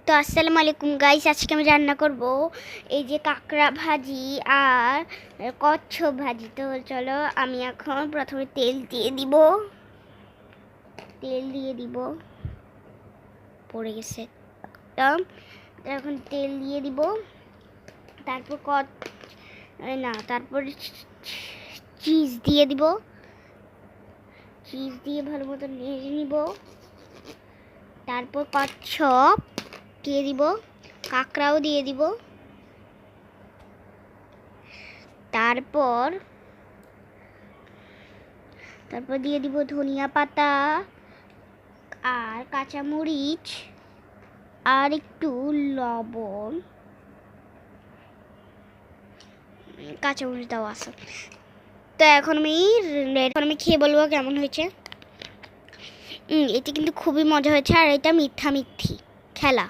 তো আসসালামু আলাইকুম গাইস, আজকে আমি রান্না করব এই যে কাঁকড়া ভাজি আর কচ্ছপ ভাজি। তো চলো, আমি এখন প্রথমে তেল দিয়ে দিব পড়ে গেছে। এখন তেল দিয়ে দিব, তারপর তারপর চিজ দিয়ে দিব। চিজ দিয়ে ভালো মতো নেড়ে নিব। তারপর কচ্ছপ দিয়ে দিব, কাঁকড়াও দিয়ে দিব। তারপর দিয়ে দিব ধনিয়া পাতা আর কাঁচামরিচ আর একটু লবণ। কাঁচামরিচ দেওয়া আছে। তো এখন আমি খেয়ে বলবো কেমন হয়েছে। এটা কিন্তু খুবই মজা হয়েছে, আর এটা মিথ্যা মিথ্যি খেলা।